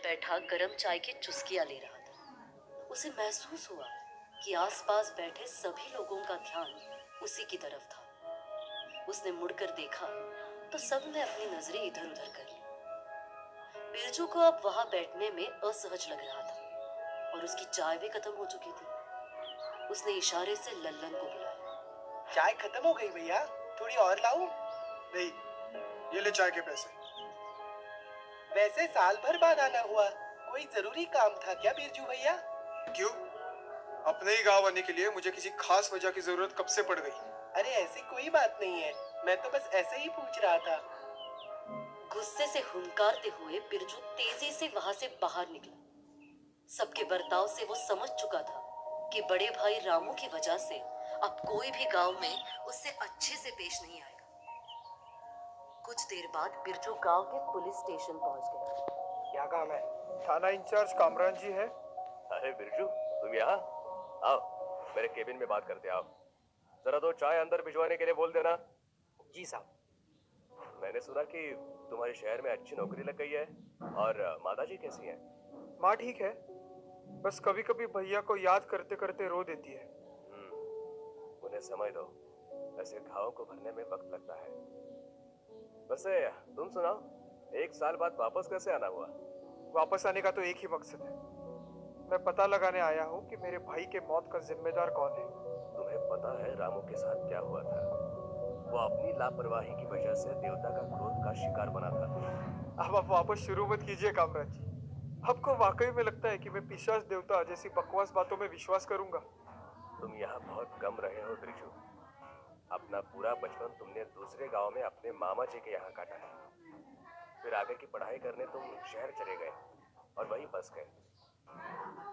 बैठा गरम चाय की चुस्कियां ले रहा था। उसे महसूस हुआ कि आसपास बैठे सभी लोगों का ध्यान उसी की तरफ था। उसने मुड़कर देखा तो सबने अपनी नजरें इधर उधर कर ली। बिरजू को अब वहां बैठने में असहज लग रहा था और उसकी चाय भी खत्म हो चुकी थी। उसने इशारे से लल्लन को बुलाया। चाय खत्म हो गई भैया, थोड़ी और लाऊं? नहीं, ये ले चाय के पैसे। वैसे साल भर बाद आना हुआ, कोई जरूरी काम था क्या बिरजू भैया? क्यों? अपने ही गांव आने के लिए मुझे किसी खास वजह की जरूरत कब से पड़ गई? अरे ऐसी कोई बात नहीं है, मैं तो बस ऐसे ही पूछ रहा था। गुस्से से हुंकारते हुए बिरजू तेजी से वहां से बाहर निकला। सबके बर्ताव से वो समझ चुका था कि बड़े भाई रामू की वजह से अब कोई भी गांव में उससे अच्छे से पेश नहीं आएगा। कुछ देर बाद बिरजू गांव के पुलिस स्टेशन पहुंच गया। क्या काम है? थाना इंचार्ज कामरान जी है। अरे बिरजू, तुम यहाँ आओ, मेरे केबिन में बात करते आओ। जरा दो चाय अंदर भिजवाने के लिए बोल देना। जी साहब। मैंने सुना कि तुम्हारे शहर में अच्छी नौकरी लग गई है। और माता जी कैसी हैं? माँ ठीक है, बस कभी कभी भैया को याद करते करते रो देती है। उन्हें समय दो, ऐसे घावों को भरने में वक्त लगता है। वैसे तुम सुनाओ, 1 साल बाद वापस कैसे आना हुआ? वापस आने का तो एक ही मकसद है। मैं पता लगाने आया हूँ कि मेरे भाई के मौत का जिम्मेदार कौन है। तुम्हें पता है रामू के साथ क्या हुआ था? वो अपनी लापरवाही की वजह से देवता का क्रोध का शिकार बना था। अब आप वापस शुरू मत कीजिए कामराज जी। आपको वाकई में लगता है कि मैं पिशाच देवता जैसी बकवास बातों में विश्वास करूंगा? तुम यहाँ बहुत कम रहे हो बिरजू। अपना पूरा बचपन तुमने दूसरे गांव में अपने मामा जी के यहाँ काटा है। फिर आगे की पढ़ाई करने तुम शहर चले गए और वहीं बस गए।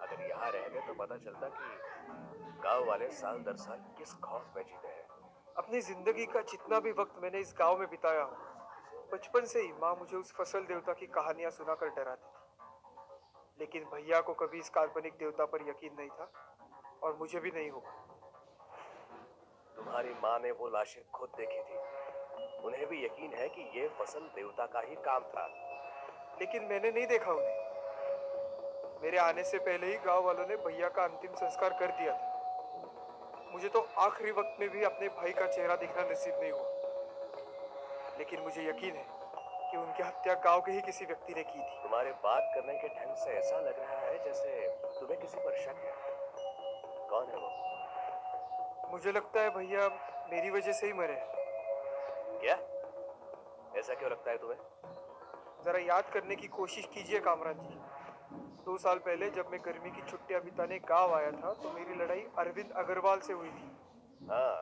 अगर यहाँ रह गए तो पता चलता कि गांव वाले साल दर साल किस खौफ में जीते हैं। अपनी जिंदगी का जितना भी वक्त मैंने इस गांव में बिताया हूँ, बचपन से ही माँ मुझे उस फसल देवता की कहानियां सुनाकर डराती थी। लेकिन भैया को कभी इस काल्पनिक देवता पर यकीन नहीं था और मुझे भी नहीं होगा। तुम्हारी माँ ने वो लाशें खुद देखी थी। उन्हें भी यकीन है कि ये फसल देवता का ही काम था। लेकिन मैंने नहीं देखा उन्हें। मेरे आने से पहले ही गांव वालों ने भैया का अंतिम संस्कार कर दिया था। मुझे तो आखिरी वक्त में भी अपने भाई का चेहरा देखना नसीब नहीं हुआ। लेकिन मुझे यकीन है कि उनकी हत्या गांव के ही किसी व्यक्ति ने की थी। तुम्हारे बात करने के ढंग से ऐसा लग रहा है जैसे तुम्हें किसी पर शक है। कौन है वो? मुझे लगता है भैया मेरी वजह से ही मरे हैं। क्या? ऐसा क्यों लगता है तुम्हें? जरा याद करने की कोशिश कीजिए कामराज जी। 2 साल पहले जब मैं गर्मी की छुट्टियां बिताने गांव आया था तो मेरी लड़ाई अरविंद अग्रवाल से हुई थी। हाँ,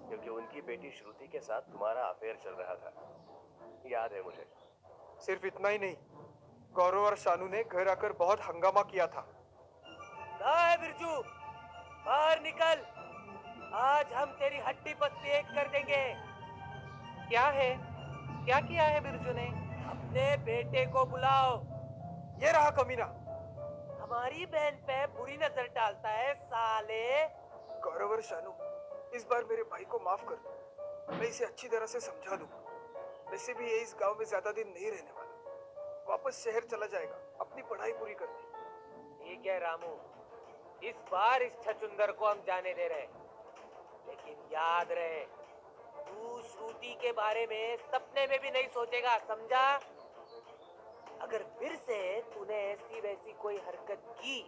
क्योंकि उनकी बेटी श्रुति के साथ तुम्हारा अफेयर चल रहा था। याद है मुझे। सिर्फ इतना ही नहीं, गौरव और शानू ने घर आकर बहुत हंगामा किया था। कहाँ है बिरजू? बाहर निकल, आज हम तेरी हड्डी पसली एक कर देंगे। क्या है? क्या किया है बिरजू ने? अपने बेटे को बुलाओ। ये रहा कमीना। हमारी बहन पे बुरी नजर डालता है साले। गौरव और शानू, इस बार मेरे भाई को माफ कर दो। मैं इसे अच्छी तरह से समझा दूंगा। वैसे भी ये इस गांव में ज्यादा दिन नहीं रहने वाला, वापस शहर चला जाएगा अपनी पढ़ाई पूरी करने। ठीक है रामू, इस बार इस छचुंदर को हम जाने दे रहे, लेकिन याद रहे तू श्रुति के बारे में सपने में भी नहीं सोचेगा, समझा? अगर फिर से तूने ऐसी वैसी कोई हरकत की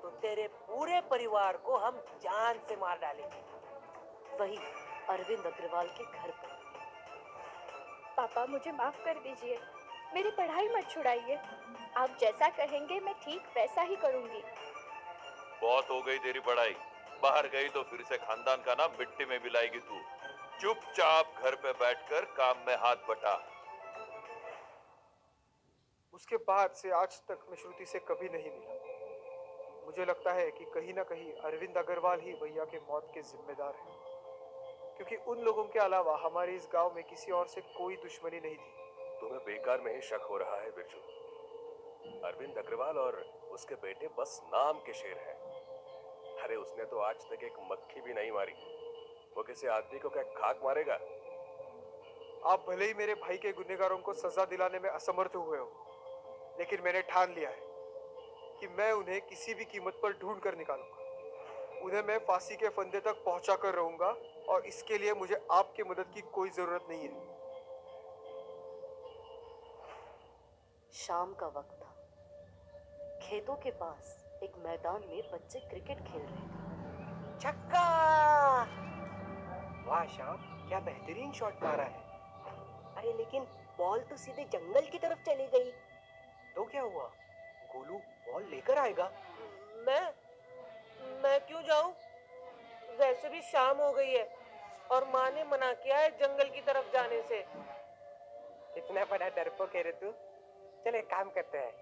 तो तेरे पूरे परिवार को हम जान से मार डालेंगे। वही अरविंद अग्रवाल के घर पर। पापा मुझे माफ कर दीजिए, मेरी पढ़ाई मत छुड़ाइए। आप जैसा कहेंगे मैं ठीक वैसा ही करूंगी। बहुत हो गई तेरी पढ़ाई, बाहर गई तो फिर से खानदान का नाम मिट्टी में मिलाएगी तू। चुपचाप घर पे बैठकर काम में हाथ बटा। उसके बाद से आज तक मैं श्रुति से कभी नहीं मिला। मुझे लगता है कि कहीं ना कहीं अरविंद अग्रवाल ही भैया के मौत के जिम्मेदार हैं, क्योंकि उन लोगों के अलावा हमारे इस गांव में किसी और से कोई दुश्मनी नहीं थी। तुम्हें बेकार में ही शक हो रहा है बिरजू। अरविंद अग्रवाल और उसके बेटे बस नाम के शेर हैं। अरे उसने तो आज तक एक मक्खी भी नहीं मारी। वो किसी आदमी को क्या खाक मारेगा? आप भले ही मेरे भाई के गुनहगारों को सजा दिलाने में असमर्थ हुए हो, लेकिन मैंने ठान लिया है कि मैं उन्हें किसी भी कीमत पर ढूंढ कर निकालूंगा। उन्हें मैं फांसी के फंदे तक पहुंचा कर रहूंगा और इसके लिए मुझे आपकी मदद की कोई जरूरत नहीं है। शाम का वक्त था। खेतों के पास एक मैदान में बच्चे क्रिकेट खेल रहे थे। छक्का! वाह श्याम, क्या बेहतरीन शॉट मारा है। अरे लेकिन बॉल तो सीधे जंगल की तरफ चली गई। तो क्या हुआ? गोलू बॉल लेकर आएगा। मैं मैं क्यों जाऊं? वैसे भी शाम हो गई है और माँ ने मना किया है जंगल की तरफ जाने से। कितना बड़ा डरपोक है रे तू। चल एक काम करते हैं,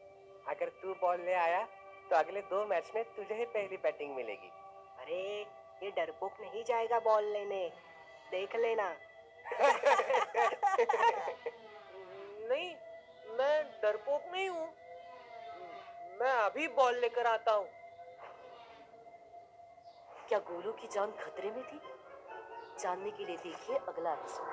अगर तू बॉल ले आया तो अगले 2 मैच में तुझे ही पहली बैटिंग मिलेगी। अरे ये डरपोक नहीं जाएगा बॉल लेने, देख लेना। नहीं, मैं डरपोक नहीं हूँ। मैं अभी बॉल लेकर आता हूँ। क्या गोलू की जान खतरे में थी? जानने के लिए देखिए अगला एपिसोड।